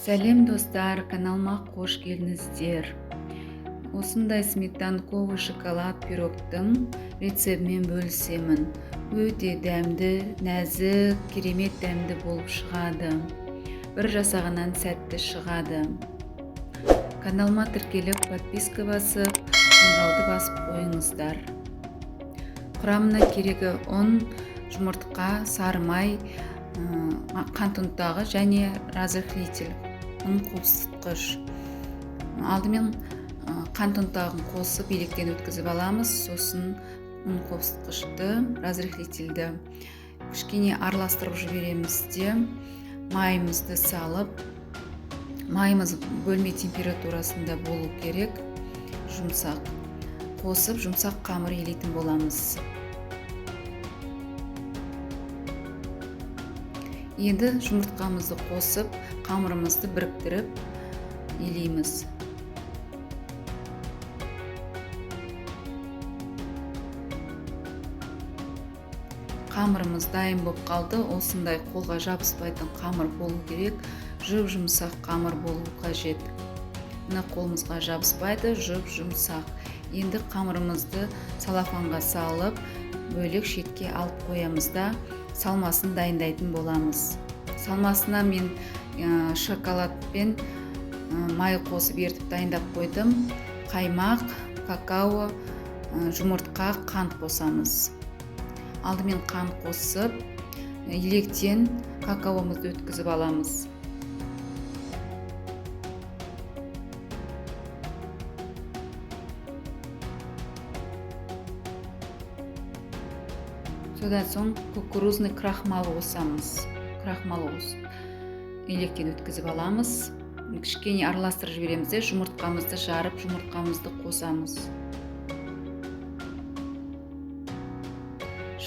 Сәлем достар, каналыма қош келдіңіздер. Осындай сметанковый шоколад пирогтың рецептімен бөлісемін. Өте дәмді, нәзік, керемет дәмді болып шығады. Бір жасағаннан сәтті шығады. Каналыма тіркеліп, подписка басып, қоңырауды басып қойыңыздар. Құрамына керегі ұн, жұмыртқа, сары май, қант ұнтағы және разрыхлитель, ұн қобыздатқыш. Алдымен қант ұнтағын қосып електен өткізіп аламыз, сосын ұн қобыздатқышты, разрыхлительді кішкене араластырып жібереміз де майымызды салып, майымыз бөлме температурасында болу керек, жұмсақ қосып, жұмсақ қамыр елейтін боламыз. Енді жұмыртқамызды қосып, қамырымызды біріктіріп елейміз. Қамырымыз дайын болып қалды. Осындай қолға жабыспайтын қамыр болу керек. Жұп-жұмсақ қамыр болу қажет. Мына қолымызға жабыспайды, жұп-жұмсақ. Енді қамырымызды салафанға салып, бөлек шетке алып қоямыз да салмасын дайындайтын боламыз. Салмасына мен шоколад пен май қосып ертіп дайындап қойдым. Қаймақ, какао, жұмыртқа, қант қосамыз. Алдымен қант қосып, електен какаомызды өткізіп аламыз. Содан соң кукурузный крахмал қосамыз. Крахмал қосып, електен өткізіп аламыз. Кішкене араластырып жібереміз де, жұмыртқамызды жарып, жұмыртқамызды қосамыз.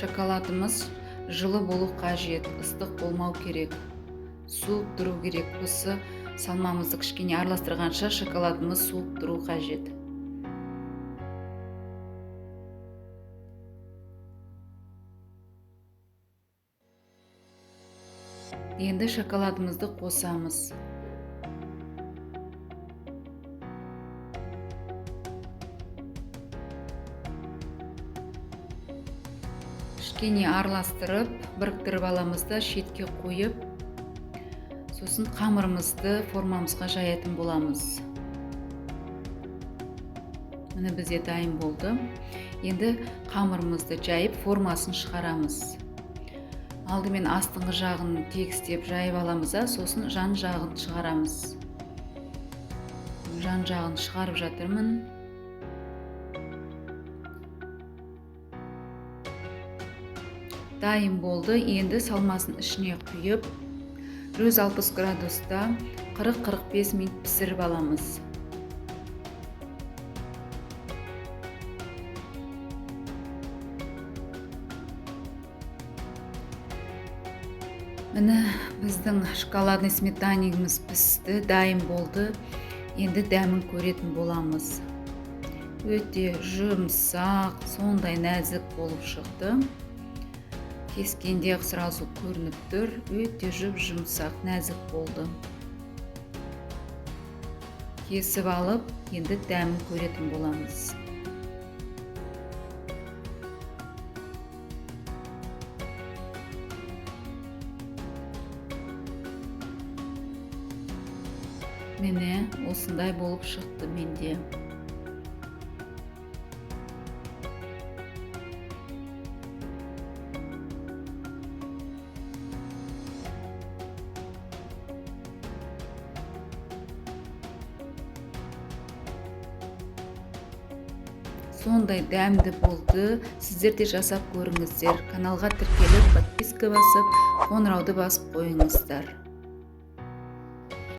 Шоколадымыз жылы болу қажет, ыстық болмау керек. Суып тұру керек. Осы салмамызды кішкене араластырғанша шоколадымыз суып тұру қажет. Енді шоколадымызды қосамыз. Кішкене араластырып, біріктіріп аламыз да шетке қойып, сосын қамырымызды формамызға жаятын боламыз. Міне бізде дайын болды. Енді қамырымызды жайып, формасын шығарамыз. Алдымен астыңғы жағын тегістеп жайып аламыз да, сосын жан жағын шығарамыз. Жан жағын шығарып жатырмын. Дайын болды. Енді салмасын ішіне құйып, 160 градуста 40-45 минут пісіріп аламыз. Міне біздің шоколадный сметанигіміз пісті, дайын болды. Енді дәмін көретін боламыз. Өте жұмсақ, сондай нәзік болып шықты. Кескенде сразу көрініп тұр. Өте жұмсақ, нәзік болды. Кесіп алып, енді дәмін көретін боламыз. Міне осындай болып шықты менде. Сондай дәмді болды. Сіздер де жасап көріңіздер. Каналға тіркеліп, подписка басып, қоңырауды басып қойыңыздар.